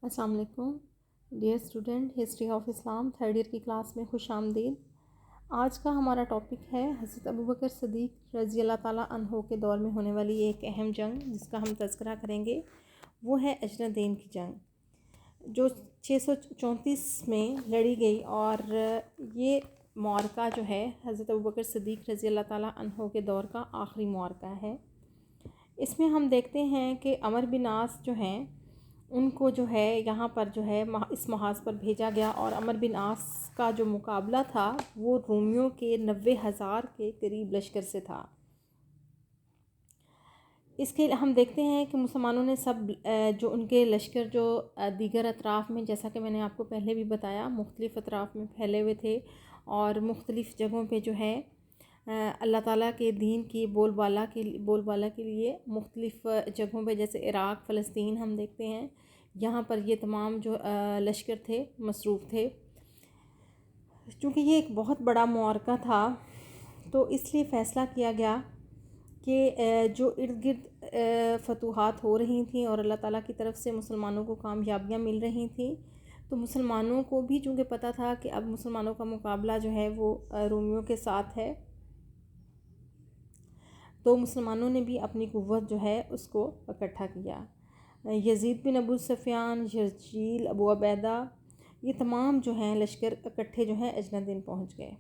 السلام علیکم dear student, history of Islam third year کی کلاس میں خوش آمدید۔ آج کا ہمارا ٹاپک ہے حضرت ابوبکر صدیق رضی اللہ تعالیٰ عنہ کے دور میں ہونے والی ایک اہم جنگ جس کا ہم تذکرہ کریں گے، وہ ہے اجنادین کی جنگ، جو 634 میں لڑی گئی۔ اور یہ معرکہ جو ہے حضرت ابوبکر صدیق رضی اللہ تعالیٰ عنہ کے دور کا آخری معرکہ ہے۔ اس میں ہم دیکھتے ہیں کہ عمر بن عاص جو ہیں ان کو جو ہے یہاں پر جو ہے اس محاذ پر بھیجا گیا، اور عمر بن عاص کا جو مقابلہ تھا وہ رومیوں کے 90,000 کے قریب لشکر سے تھا۔ اس کے ہم دیکھتے ہیں کہ مسلمانوں نے سب جو ان کے لشکر جو دیگر اطراف میں، جیسا کہ میں نے آپ کو پہلے بھی بتایا، مختلف اطراف میں پھیلے ہوئے تھے، اور مختلف جگہوں پہ جو ہے اللہ تعالیٰ کے دین کی بول بالا کے لیے مختلف جگہوں پہ، جیسے عراق، فلسطین ہم دیکھتے ہیں، یہاں پر یہ تمام جو لشکر تھے مصروف تھے۔ چونکہ یہ ایک بہت بڑا معرکہ تھا تو اس لیے فیصلہ کیا گیا کہ جو ارد گرد فتوحات ہو رہی تھیں اور اللہ تعالیٰ کی طرف سے مسلمانوں کو کامیابیاں مل رہی تھیں، تو مسلمانوں کو بھی چونکہ پتہ تھا کہ اب مسلمانوں کا مقابلہ جو ہے وہ رومیوں کے ساتھ ہے، تو مسلمانوں نے بھی اپنی قوت جو ہے اس کو اکٹھا کیا۔ یزید بن ابو سفیان، یزجیل، ابو عبیدہ، یہ تمام جو ہیں لشکر اکٹھے جو ہیں اجنادین پہنچ گئے،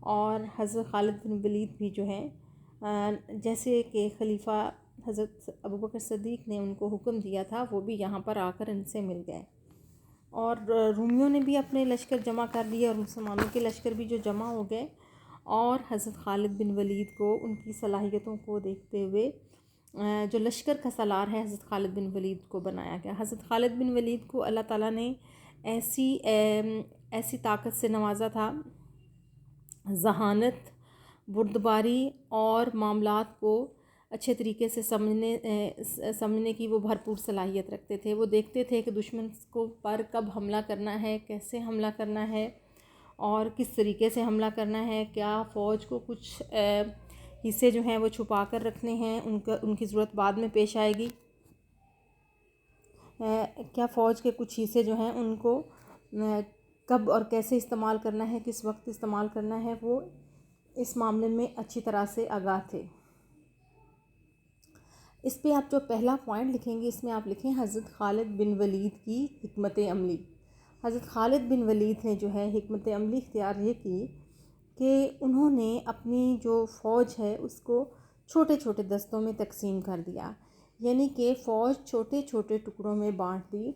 اور حضرت خالد بن ولید بھی جو ہیں جیسے کہ خلیفہ حضرت ابوبکر صدیق نے ان کو حکم دیا تھا، وہ بھی یہاں پر آ کر ان سے مل گئے، اور رومیوں نے بھی اپنے لشکر جمع کر لیے اور مسلمانوں کے لشکر بھی جو جمع ہو گئے، اور حضرت خالد بن ولید کو ان کی صلاحیتوں کو دیکھتے ہوئے جو لشکر کا سالار ہے حضرت خالد بن ولید کو بنایا گیا۔ حضرت خالد بن ولید کو اللہ تعالیٰ نے ایسی طاقت سے نوازا تھا، ذہانت، بردباری اور معاملات کو اچھے طریقے سے سمجھنے کی وہ بھرپور صلاحیت رکھتے تھے۔ وہ دیکھتے تھے کہ دشمن کو پر کب حملہ کرنا ہے، کیسے حملہ کرنا ہے، اور کس طریقے سے حملہ کرنا ہے، کیا فوج کو کچھ حصے جو ہیں وہ چھپا کر رکھنے ہیں، ان کی ضرورت بعد میں پیش آئے گی، کیا فوج کے کچھ حصے جو ہیں ان کو کب اور کیسے استعمال کرنا ہے، کس وقت استعمال کرنا ہے، وہ اس معاملے میں اچھی طرح سے آگاہ تھے۔ اس پہ آپ جو پہلا پوائنٹ لکھیں گے، اس میں آپ لکھیں حضرت خالد بن ولید کی حکمت عملی۔ حضرت خالد بن ولید نے جو ہے حکمت عملی اختیار یہ کی کہ انہوں نے اپنی جو فوج ہے اس کو چھوٹے چھوٹے دستوں میں تقسیم کر دیا، یعنی کہ فوج چھوٹے چھوٹے ٹکڑوں میں بانٹ دی،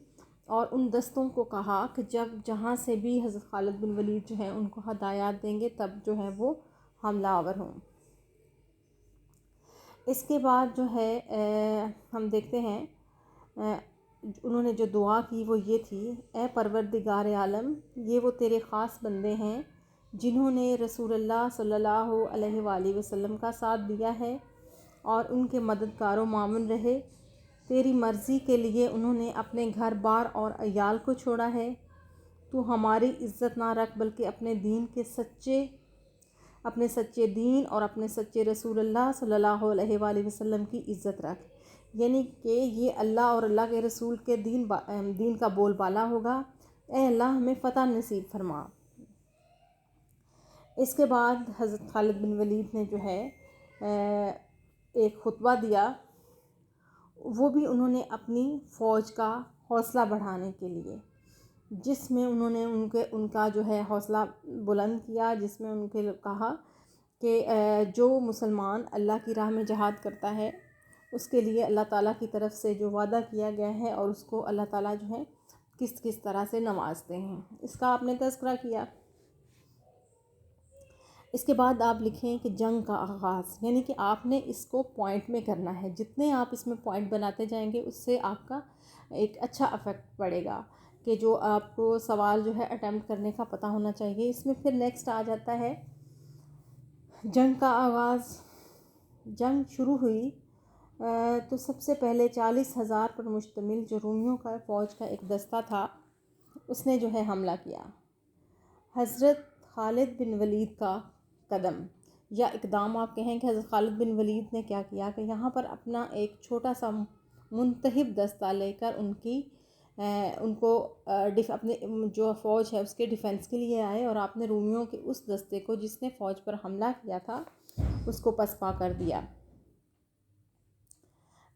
اور ان دستوں کو کہا کہ جہاں سے بھی حضرت خالد بن ولید جو ہیں ان کو ہدایات دیں گے تب جو ہے وہ حملہ آور ہوں۔ اس کے بعد جو ہے ہم دیکھتے ہیں انہوں نے جو دعا کی وہ یہ تھی، اے پروردگار عالم، یہ وہ تیرے خاص بندے ہیں جنہوں نے رسول اللہ صلی اللہ علیہ وآلہ وسلم کا ساتھ دیا ہے اور ان کے مددگار و معاون رہے، تیری مرضی کے لیے انہوں نے اپنے گھر بار اور عیال کو چھوڑا ہے، تو ہماری عزت نہ رکھ بلکہ اپنے سچے دین اور اپنے سچے رسول اللہ صلی اللہ علیہ وآلہ وسلم کی عزت رکھ، یعنی کہ یہ اللہ اور اللہ کے رسول کے دین کا بول بالا ہوگا، اے اللہ ہمیں فتح نصیب فرما۔ اس کے بعد حضرت خالد بن ولید نے جو ہے ایک خطبہ دیا، وہ بھی انہوں نے اپنی فوج کا حوصلہ بڑھانے کے لیے، جس میں انہوں نے ان کا جو ہے حوصلہ بلند کیا، جس میں ان کے کہا کہ جو مسلمان اللہ کی راہ میں جہاد کرتا ہے اس کے لیے اللہ تعالیٰ کی طرف سے جو وعدہ کیا گیا ہے اور اس کو اللہ تعالیٰ جو ہے کس طرح سے نوازتے ہیں، اس کا آپ نے تذکرہ کیا۔ اس کے بعد آپ لکھیں کہ جنگ کا آغاز، یعنی کہ آپ نے اس کو پوائنٹ میں کرنا ہے، جتنے آپ اس میں پوائنٹ بناتے جائیں گے اس سے آپ کا ایک اچھا افیکٹ پڑے گا کہ جو آپ کو سوال جو ہے اٹیمپٹ کرنے کا پتہ ہونا چاہیے۔ اس میں پھر نیکسٹ آ جاتا ہے جنگ کا آغاز۔ جنگ شروع ہوئی تو سب سے پہلے 40,000 پر مشتمل جو رومیوں کا فوج کا ایک دستہ تھا اس نے جو ہے حملہ کیا۔ حضرت خالد بن ولید کا قدم یا اقدام آپ کہیں کہ حضرت خالد بن ولید نے کیا کیا کہ یہاں پر اپنا ایک چھوٹا سا منتخب دستہ لے کر ان کی ان کو اپنے جو فوج ہے اس کے ڈیفنس کے لیے آئے، اور آپ نے رومیوں کے اس دستے کو جس نے فوج پر حملہ کیا تھا اس کو پسپا کر دیا۔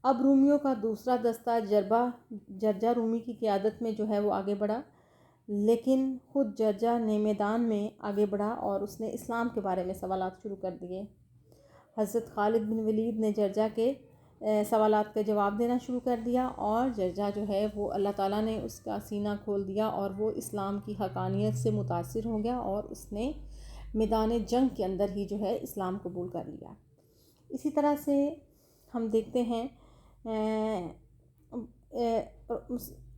اب رومیوں کا دوسرا دستہ جرجا رومی کی قیادت میں جو ہے وہ آگے بڑھا، لیکن خود جرجا نے میدان میں آگے بڑھا اور اس نے اسلام کے بارے میں سوالات شروع کر دیے۔ حضرت خالد بن ولید نے جرجا کے سوالات کا جواب دینا شروع کر دیا، اور جرجا جو ہے وہ اللہ تعالیٰ نے اس کا سینہ کھول دیا اور وہ اسلام کی حقانیت سے متاثر ہو گیا، اور اس نے میدان جنگ کے اندر ہی جو ہے اسلام قبول کر لیا۔ اسی طرح سے ہم دیکھتے ہیں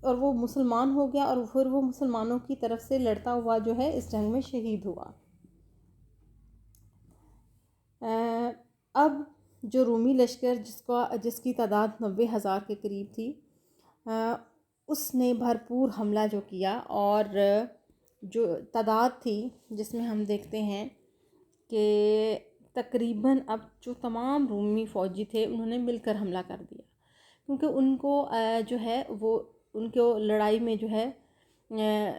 اور وہ مسلمان ہو گیا، اور پھر وہ مسلمانوں کی طرف سے لڑتا ہوا جو ہے اس جنگ میں شہید ہوا۔ اب جو رومی لشکر جس کی تعداد 90,000 کے قریب تھی، اس نے بھرپور حملہ جو کیا، اور جو تعداد تھی جس میں ہم دیکھتے ہیں کہ تقریباً اب جو تمام رومی فوجی تھے انہوں نے مل کر حملہ کر دیا، کیونکہ ان کو جو ہے وہ ان کو لڑائی میں جو ہے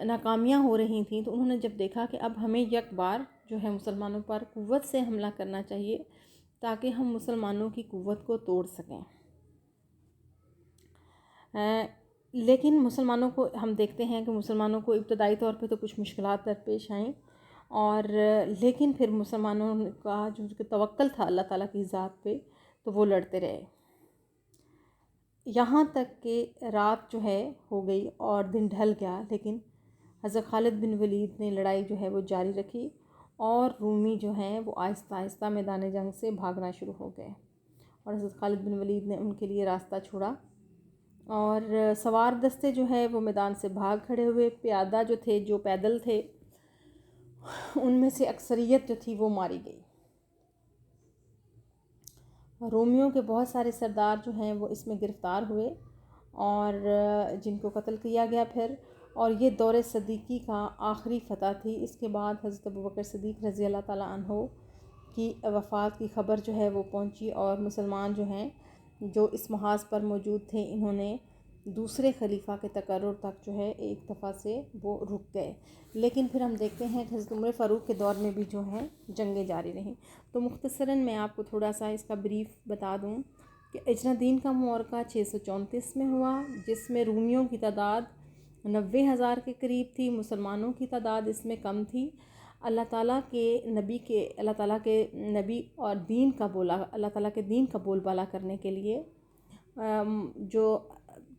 ناکامیاں ہو رہی تھیں، تو انہوں نے جب دیکھا کہ اب ہمیں یک بار جو ہے مسلمانوں پر قوت سے حملہ کرنا چاہیے تاکہ ہم مسلمانوں کی قوت کو توڑ سکیں۔ لیکن مسلمانوں کو ہم دیکھتے ہیں کہ مسلمانوں کو ابتدائی طور پہ تو کچھ مشکلات درپیش آئیں، اور لیکن پھر مسلمانوں کا جو توکل تھا اللہ تعالیٰ کی ذات پہ، تو وہ لڑتے رہے، یہاں تک کہ رات جو ہے ہو گئی اور دن ڈھل گیا، لیکن حضرت خالد بن ولید نے لڑائی جو ہے وہ جاری رکھی، اور رومی جو ہیں وہ آہستہ آہستہ میدان جنگ سے بھاگنا شروع ہو گئے، اور حضرت خالد بن ولید نے ان کے لیے راستہ چھوڑا، اور سوار دستے جو ہے وہ میدان سے بھاگ کھڑے ہوئے، پیادہ جو تھے جو پیدل تھے ان میں سے اکثریت جو تھی وہ ماری گئی۔ رومیوں کے بہت سارے سردار جو ہیں وہ اس میں گرفتار ہوئے، اور جن کو قتل کیا گیا پھر، اور یہ دور صدیقی کا آخری فتح تھی۔ اس کے بعد حضرت ابوبکر صدیق رضی اللہ تعالیٰ عنہ کی وفات کی خبر جو ہے وہ پہنچی، اور مسلمان جو ہیں جو اس محاذ پر موجود تھے انہوں نے دوسرے خلیفہ کے تقرر تک جو ہے ایک دفعہ سے وہ رک گئے، لیکن پھر ہم دیکھتے ہیں کہ حضرت عمر فاروق کے دور میں بھی جو ہیں جنگیں جاری رہیں۔ تو مختصراً میں آپ کو تھوڑا سا اس کا بریف بتا دوں کہ اجنادین کا معرکہ 634 میں ہوا، جس میں رومیوں کی تعداد 90,000 کے قریب تھی، مسلمانوں کی تعداد اس میں کم تھی۔ اللہ تعالیٰ کے نبی اور اللہ تعالیٰ کے دین کا بول بالا کرنے کے لیے جو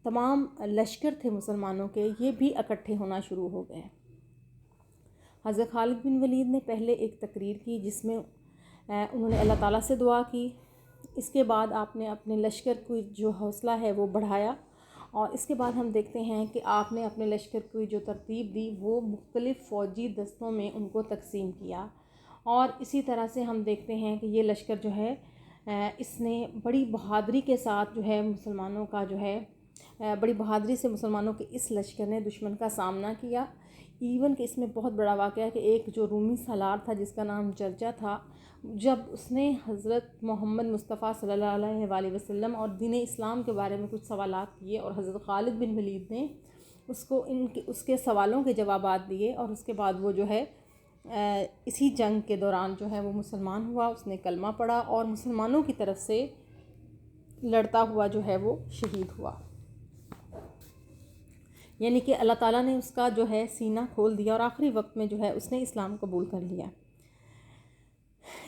تمام لشکر تھے مسلمانوں کے، یہ بھی اکٹھے ہونا شروع ہو گئے۔ حضرت خالد بن ولید نے پہلے ایک تقریر کی جس میں انہوں نے اللہ تعالیٰ سے دعا کی، اس کے بعد آپ نے اپنے لشکر کی جو حوصلہ ہے وہ بڑھایا، اور اس کے بعد ہم دیکھتے ہیں کہ آپ نے اپنے لشکر کی جو ترتیب دی وہ مختلف فوجی دستوں میں ان کو تقسیم کیا، اور اسی طرح سے ہم دیکھتے ہیں کہ یہ لشکر جو ہے اس نے بڑی بہادری کے ساتھ جو ہے مسلمانوں کا جو ہے بڑی بہادری سے مسلمانوں کے اس لشکر نے دشمن کا سامنا کیا۔ ایون کہ اس میں بہت بڑا واقعہ ہے کہ ایک جو رومی سالار تھا جس کا نام جرجا تھا، جب اس نے حضرت محمد مصطفیٰ صلی اللہ علیہ وآلہ وسلم اور دین اسلام کے بارے میں کچھ سوالات کیے، اور حضرت خالد بن ولید نے اس کے سوالوں کے جوابات دیے، اور اس کے بعد وہ جو ہے اسی جنگ کے دوران جو ہے وہ مسلمان ہوا، اس نے کلمہ پڑھا، اور مسلمانوں کی طرف سے لڑتا ہوا جو ہے وہ شہید ہوا، یعنی کہ اللہ تعالیٰ نے اس کا جو ہے سینہ کھول دیا، اور آخری وقت میں جو ہے اس نے اسلام قبول کر لیا۔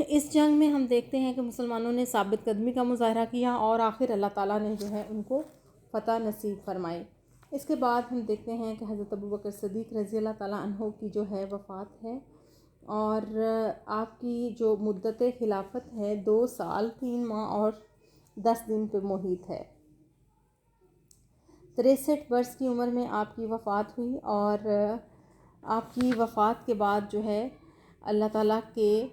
اس جنگ میں ہم دیکھتے ہیں کہ مسلمانوں نے ثابت قدمی کا مظاہرہ کیا، اور آخر اللہ تعالیٰ نے جو ہے ان کو فتح نصیب فرمائی۔ اس کے بعد ہم دیکھتے ہیں کہ حضرت ابوبکر صدیق رضی اللہ تعالیٰ عنہ کی جو ہے وفات ہے، اور آپ کی جو مدت خلافت ہے 2 سال 3 ماہ اور 10 دن پہ محیط ہے۔ 63 برس کی عمر میں آپ کی وفات ہوئی، اور آپ کی وفات کے بعد جو ہے اللہ تعالیٰ کے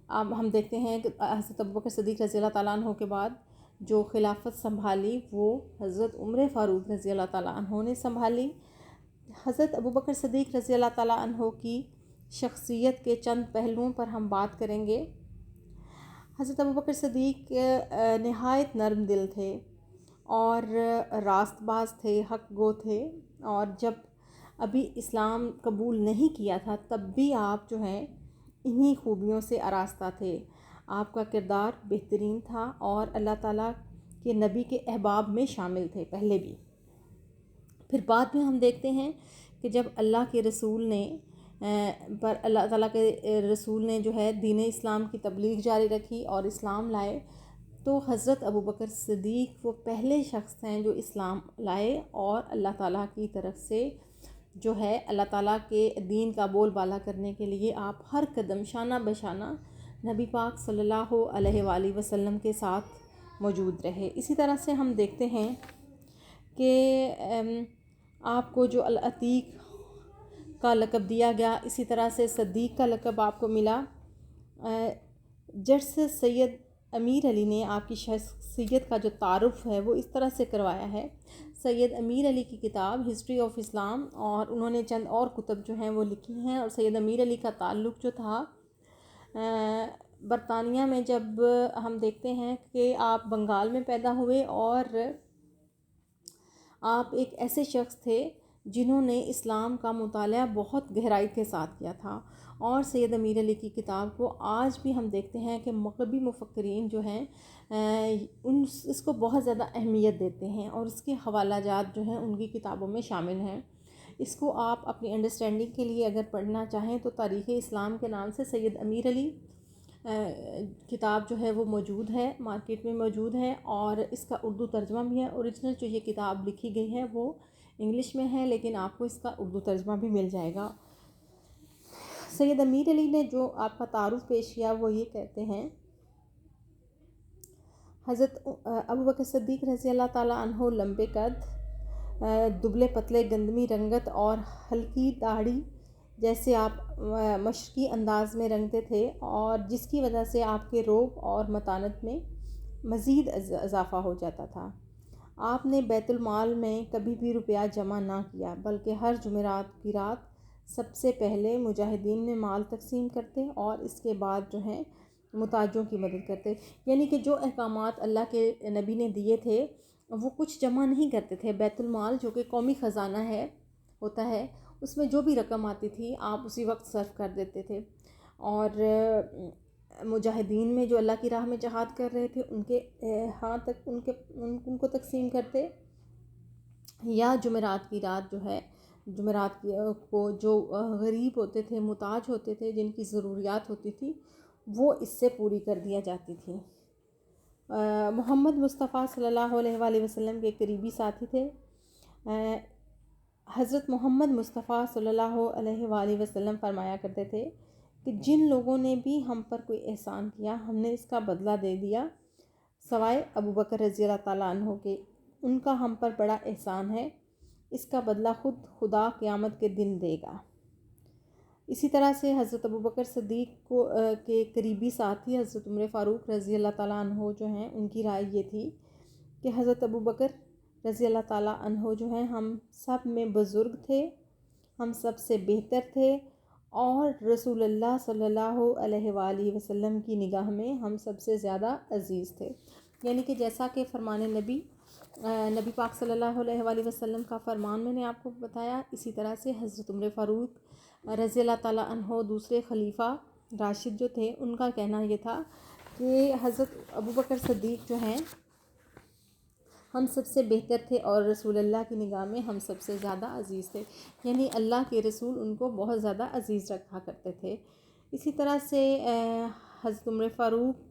اب ہم دیکھتے ہیں کہ حضرت ابوبکر صدیق رضی اللہ تعالیٰ عنہ کے بعد جو خلافت سنبھالی وہ حضرت عمر فاروق رضی اللہ تعالیٰ عنہ نے سنبھالی۔ حضرت ابوبکر صدیق رضی اللہ تعالیٰ عنہ کی شخصیت کے چند پہلوؤں پر ہم بات کریں گے۔ حضرت ابوبکر صدیق نہایت نرم دل تھے، اور راست باز تھے، حق گو تھے، اور جب ابھی اسلام قبول نہیں کیا تھا تب بھی آپ جو ہیں انہی خوبیوں سے آراستہ تھے. آپ کا کردار بہترین تھا اور اللہ تعالیٰ کے نبی کے احباب میں شامل تھے پہلے بھی. پھر بعد میں ہم دیکھتے ہیں کہ جب اللہ کے رسول نے پر اللہ تعالیٰ کے رسول نے جو ہے دین اسلام کی تبلیغ جاری رکھی اور اسلام لائے، تو حضرت ابوبکر صدیق وہ پہلے شخص ہیں جو اسلام لائے اور اللہ تعالیٰ کی طرف سے جو ہے اللہ تعالیٰ کے دین کا بول بالا کرنے کے لیے آپ ہر قدم شانہ بشانہ نبی پاک صلی اللہ علیہ وآلہ وسلم کے ساتھ موجود رہے. اسی طرح سے ہم دیکھتے ہیں کہ آپ کو جو العتیق کا لقب دیا گیا، اسی طرح سے صدیق کا لقب آپ کو ملا. جج سید امیر علی نے آپ کی شخصیت کا جو تعارف ہے وہ اس طرح سے کروایا ہے. سید امیر علی کی کتاب ہسٹری آف اسلام، اور انہوں نے چند اور کتب جو ہیں وہ لکھی ہیں. اور سید امیر علی کا تعلق جو تھا برطانیہ میں، جب ہم دیکھتے ہیں کہ آپ بنگال میں پیدا ہوئے اور آپ ایک ایسے شخص تھے جنہوں نے اسلام کا مطالعہ بہت گہرائی کے ساتھ کیا تھا. اور سید امیر علی کی کتاب کو آج بھی ہم دیکھتے ہیں کہ مغربی مفکرین جو ہیں اس کو بہت زیادہ اہمیت دیتے ہیں اور اس کے حوالہ جات جو ہیں ان کی کتابوں میں شامل ہیں. اس کو آپ اپنی انڈرسٹینڈنگ کے لیے اگر پڑھنا چاہیں تو تاریخ اسلام کے نام سے سید امیر علی کتاب جو ہے وہ موجود ہے، مارکیٹ میں موجود ہے، اور اس کا اردو ترجمہ بھی ہے. اوریجنل جو یہ کتاب لکھی گئی ہے وہ انگلش میں ہے، لیکن آپ کو اس کا اردو ترجمہ بھی مل جائے گا. سید امیر علی نے جو آپ کا تعارف پیش کیا وہ یہ کہتے ہیں، حضرت ابوبکر صدیق رضی اللہ تعالیٰ عنہ لمبے قد، دبلے پتلے گندمی رنگت اور ہلکی داڑھی جیسے آپ مشرقی انداز میں رنگتے تھے، اور جس کی وجہ سے آپ کے روب اور متانت میں مزید اضافہ ہو جاتا تھا. آپ نے بیت المال میں کبھی بھی روپیہ جمع نہ کیا، بلکہ ہر جمعرات کی رات سب سے پہلے مجاہدین میں مال تقسیم کرتے اور اس کے بعد جو ہیں محتاجوں کی مدد کرتے. یعنی کہ جو احکامات اللہ کے نبی نے دیے تھے وہ کچھ جمع نہیں کرتے تھے. بیت المال جو کہ قومی خزانہ ہوتا ہے، اس میں جو بھی رقم آتی تھی آپ اسی وقت صرف کر دیتے تھے، اور مجاہدین میں جو اللہ کی راہ میں جہاد کر رہے تھے ان کے ہاں تک ان کو تقسیم کرتے، یا جمعرات کی رات جو ہے جمعرات کو جو غریب ہوتے تھے، محتاج ہوتے تھے، جن کی ضروریات ہوتی تھی وہ اس سے پوری کر دیا جاتی تھی. محمد مصطفیٰ صلی اللہ علیہ وآلہ وسلم کے قریبی ساتھی تھے. حضرت محمد مصطفیٰ صلی اللہ علیہ وآلہ وسلم فرمایا کرتے تھے کہ جن لوگوں نے بھی ہم پر کوئی احسان کیا ہم نے اس کا بدلہ دے دیا، سوائے ابوبکر رضی اللہ تعالیٰ عنہ کے. ان کا ہم پر بڑا احسان ہے، اس کا بدلہ خود خدا قیامت کے دن دے گا. اسی طرح سے حضرت ابوبکر صدیق کے قریبی ساتھی حضرت عمر فاروق رضی اللہ تعالیٰ عنہ جو ہیں ان کی رائے یہ تھی کہ حضرت ابوبکر رضی اللہ تعالیٰ عنہ جو ہیں ہم سب میں بزرگ تھے، ہم سب سے بہتر تھے، اور رسول اللہ صلی اللہ علیہ وآلہ وسلم کی نگاہ میں ہم سب سے زیادہ عزیز تھے. یعنی کہ جیسا کہ فرمان نبی پاک صلی اللہ علیہ وآلہ وسلم کا فرمان میں نے آپ کو بتایا، اسی طرح سے حضرت عمر فاروق رضی اللہ تعالیٰ عنہ دوسرے خلیفہ راشد جو تھے ان کا کہنا یہ تھا کہ حضرت ابوبکر صدیق جو ہیں ہم سب سے بہتر تھے اور رسول اللہ کی نگاہ میں ہم سب سے زیادہ عزیز تھے. یعنی اللہ کے رسول ان کو بہت زیادہ عزیز رکھا کرتے تھے. اسی طرح سے حضرت عمر فاروق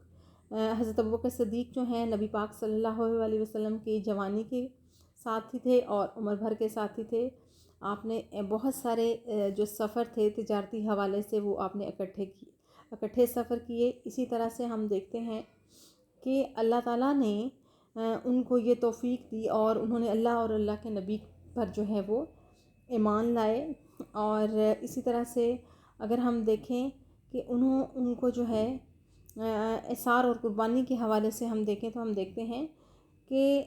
حضرت ابوبکر صدیق جو ہیں نبی پاک صلی اللہ علیہ وسلم کی جوانی کے ساتھی تھے اور عمر بھر کے ساتھی تھے. آپ نے بہت سارے جو سفر تھے تجارتی حوالے سے وہ آپ نے اکٹھے سفر کیے. اسی طرح سے ہم دیکھتے ہیں کہ اللہ تعالیٰ نے ان کو یہ توفیق دی اور انہوں نے اللہ اور اللہ کے نبی پر جو ہے وہ ایمان لائے. اور اسی طرح سے اگر ہم دیکھیں کہ ان کو جو ہے اثار اور قربانی کے حوالے سے ہم دیکھیں تو ہم دیکھتے ہیں کہ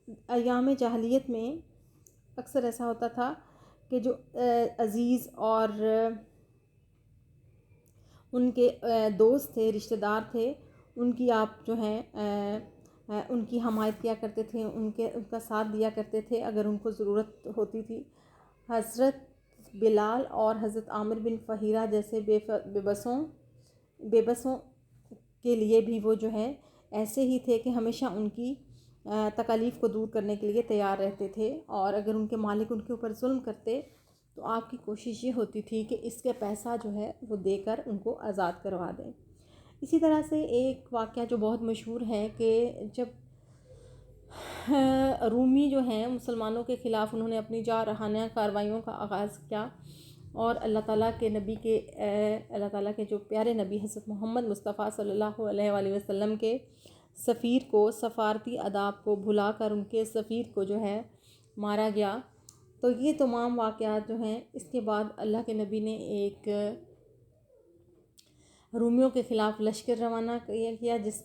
ایام جاہلیت میں اکثر ایسا ہوتا تھا کہ جو عزیز اور ان کے دوست تھے، رشتہ دار تھے، ان کی آپ جو ہیں ان کی حمایت کیا کرتے تھے، ان کا ساتھ دیا کرتے تھے اگر ان کو ضرورت ہوتی تھی۔ حضرت بلال اور حضرت عامر بن فہیرہ جیسے بے بسوں کے لیے بھی وہ جو ہے ایسے ہی تھے کہ ہمیشہ ان کی تکالیف کو دور کرنے کے لیے تیار رہتے تھے، اور اگر ان کے مالک ان کے اوپر ظلم کرتے تو آپ کی کوشش یہ ہوتی تھی کہ اس کے پیسہ جو ہے وہ دے کر ان کو آزاد کروا دیں۔ اسی طرح سے ایک واقعہ جو بہت مشہور ہے کہ جب رومی جو ہیں مسلمانوں کے خلاف انہوں نے اپنی جارحانہ کارروائیوں کا آغاز کیا، اور اللہ تعالیٰ کے جو پیارے نبی حضرت محمد مصطفیٰ صلی اللہ علیہ وآلہ وسلم کے سفیر کو سفارتی آداب کو بھلا کر ان کے سفیر کو جو ہے مارا گیا۔ تو یہ تمام واقعات جو ہیں اس کے بعد اللہ کے نبی نے ایک رومیوں کے خلاف لشکر روانہ کیا جس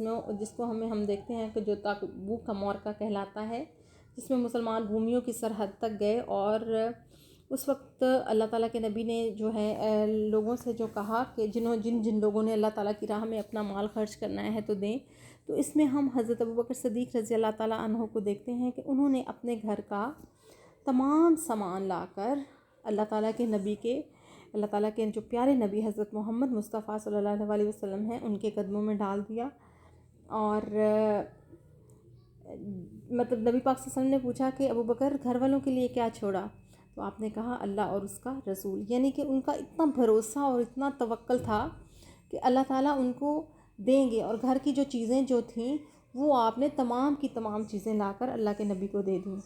کو ہم دیکھتے ہیں کہ جو تبوک کا معرکہ کہلاتا ہے، جس میں مسلمان رومیوں کی سرحد تک گئے، اور اس وقت اللہ تعالیٰ کے نبی نے جو ہے لوگوں سے جو کہا کہ جن لوگوں نے اللہ تعالیٰ کی راہ میں اپنا مال خرچ کرنا ہے تو دیں۔ تو اس میں ہم حضرت ابوبکر صدیق رضی اللہ تعالیٰ عنہ کو دیکھتے ہیں کہ انہوں نے اپنے گھر کا تمام سامان لا کر اللہ تعالیٰ کے جو پیارے نبی حضرت محمد مصطفیٰ صلی اللہ علیہ وسلم ہیں ان کے قدموں میں ڈال دیا۔ اور مطلب نبی پاک صلی اللہ علیہ وسلم نے پوچھا کہ ابوبکر گھر والوں کے لیے کیا چھوڑا؟ تو آپ نے کہا اللہ اور اس کا رسول، یعنی کہ ان کا اتنا بھروسہ اور اتنا توکل تھا کہ اللہ تعالیٰ ان کو دیں گے، اور گھر کی جو چیزیں جو تھیں وہ آپ نے تمام کی تمام چیزیں لا کر اللہ کے نبی کو دے دیں۔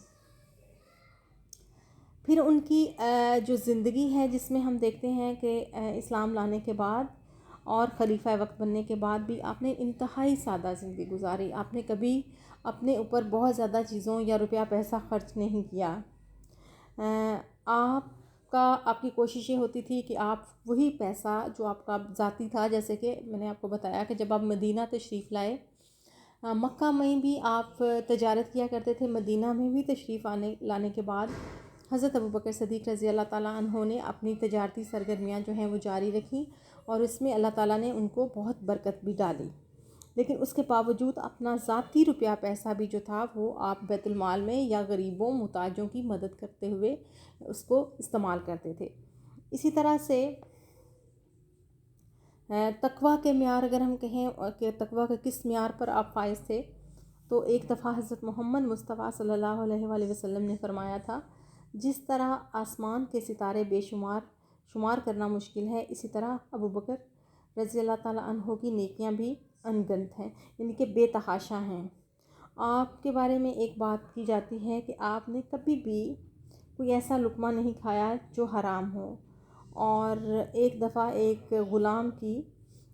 پھر ان کی جو زندگی ہے جس میں ہم دیکھتے ہیں کہ اسلام لانے کے بعد اور خلیفہ وقت بننے کے بعد بھی آپ نے انتہائی سادہ زندگی گزاری۔ آپ نے کبھی اپنے اوپر بہت زیادہ چیزوں یا روپیہ پیسہ خرچ نہیں کیا۔ آپ کی کوشش یہ ہوتی تھی کہ آپ وہی پیسہ جو آپ کا ذاتی تھا، جیسے کہ میں نے آپ کو بتایا کہ جب آپ مدینہ تشریف لائے، مکہ میں بھی آپ تجارت کیا کرتے تھے، مدینہ میں بھی تشریف لانے کے بعد حضرت ابوبکر صدیق رضی اللہ تعالیٰ عنہ نے اپنی تجارتی سرگرمیاں جو ہیں وہ جاری رکھیں، اور اس میں اللہ تعالیٰ نے ان کو بہت برکت بھی ڈالی۔ لیکن اس کے باوجود اپنا ذاتی روپیہ پیسہ بھی جو تھا وہ آپ بیت المال میں یا غریبوں محتاجوں کی مدد کرتے ہوئے اس کو استعمال کرتے تھے۔ اسی طرح سے تقویٰ کے معیار اگر ہم کہیں کہ تقویٰ کے کس معیار پر آپ فائز تھے، تو ایک دفعہ حضرت محمد مصطفیٰ صلی اللہ علیہ وآلہ وسلم نے فرمایا تھا، جس طرح آسمان کے ستارے بے شمار کرنا مشکل ہے، اسی طرح ابوبکر رضی اللہ تعالیٰ عنہ کی نیکیاں بھی انگنت ہیں، یعنی کہ بے تحاشا ہیں۔ آپ کے بارے میں ایک بات کی جاتی ہے کہ آپ نے کبھی بھی کوئی ایسا لقمہ نہیں کھایا جو حرام ہو، اور ایک دفعہ ایک غلام کی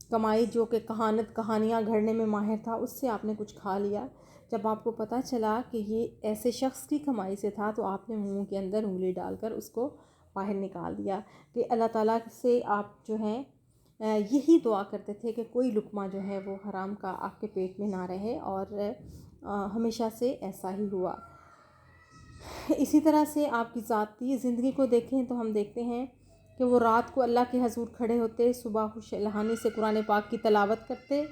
کمائی جو کہ کہانیاں گھڑنے میں ماہر تھا، اس سے آپ نے کچھ کھا لیا۔ جب آپ کو پتہ چلا کہ یہ ایسے شخص کی کمائی سے تھا تو آپ نے منہ کے اندر انگلی ڈال کر اس کو باہر نکال دیا، کہ اللہ تعالیٰ سے آپ جو ہیں یہی دعا کرتے تھے کہ کوئی لقمہ جو ہے وہ حرام کا آپ کے پیٹ میں نہ رہے، اور ہمیشہ سے ایسا ہی ہوا۔ اسی طرح سے آپ کی ذاتی زندگی کو دیکھیں تو ہم دیکھتے ہیں کہ وہ رات کو اللہ کے حضور کھڑے ہوتے، صبح خوش لہانی سے قرآن پاک کی تلاوت کرتے،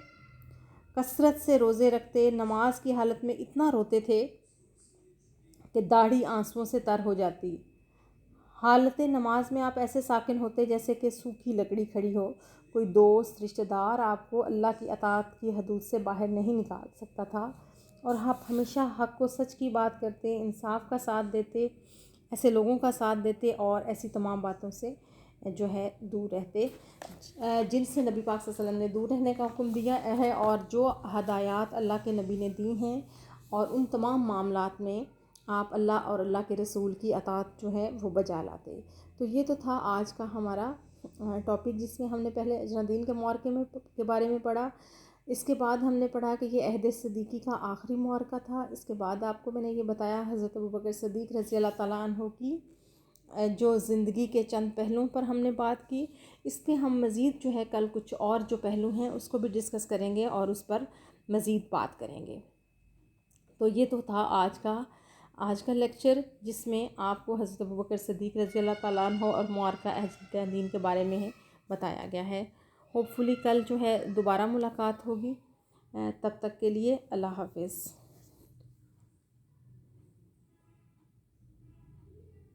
کثرت سے روزے رکھتے، نماز کی حالت میں اتنا روتے تھے کہ داڑھی آنسوؤں سے تر ہو جاتی۔ حالت نماز میں آپ ایسے ساکن ہوتے جیسے کہ سوکھی لکڑی کھڑی ہو، کوئی دوست رشتہ دار آپ کو اللہ کی اطاعت کی حدود سے باہر نہیں نکال سکتا تھا، اور آپ ہمیشہ حق و سچ کی بات کرتے، انصاف کا ساتھ دیتے، ایسے لوگوں کا ساتھ دیتے، اور ایسی تمام باتوں سے جو ہے دور رہتے جن سے نبی پاک صلی اللہ علیہ وسلم نے دور رہنے کا حکم دیا ہے، اور جو ہدایات اللہ کے نبی نے دی ہیں، اور ان تمام معاملات میں آپ اللہ اور اللہ کے رسول کی اطاعت جو ہے وہ بجا لاتے۔ تو یہ تو تھا آج کا ہمارا ٹاپک، جس میں ہم نے پہلے اجنادین کے معرکے کے بارے میں پڑھا۔ اس کے بعد ہم نے پڑھا کہ یہ عہد صدیقی کا آخری معرکہ تھا۔ اس کے بعد آپ کو میں نے یہ بتایا حضرت ابوبکر صدیق رضی اللہ تعالیٰ عنہ کی جو زندگی کے چند پہلوؤں پر ہم نے بات کی۔ اس پہ ہم مزید جو ہے کل کچھ اور جو پہلو ہیں اس کو بھی ڈسکس کریں گے اور اس پر مزید بات کریں گے۔ تو یہ تو تھا آج کا لیکچر، جس میں آپ کو حضرت ابوبکر صدیق رضی اللہ تعالیٰ عنہ اور معرکہ اجنادین کے بارے میں بتایا گیا ہے۔ ہوپ فلی کل جو ہے دوبارہ ملاقات ہوگی۔ تب تک کے لیے اللہ حافظ۔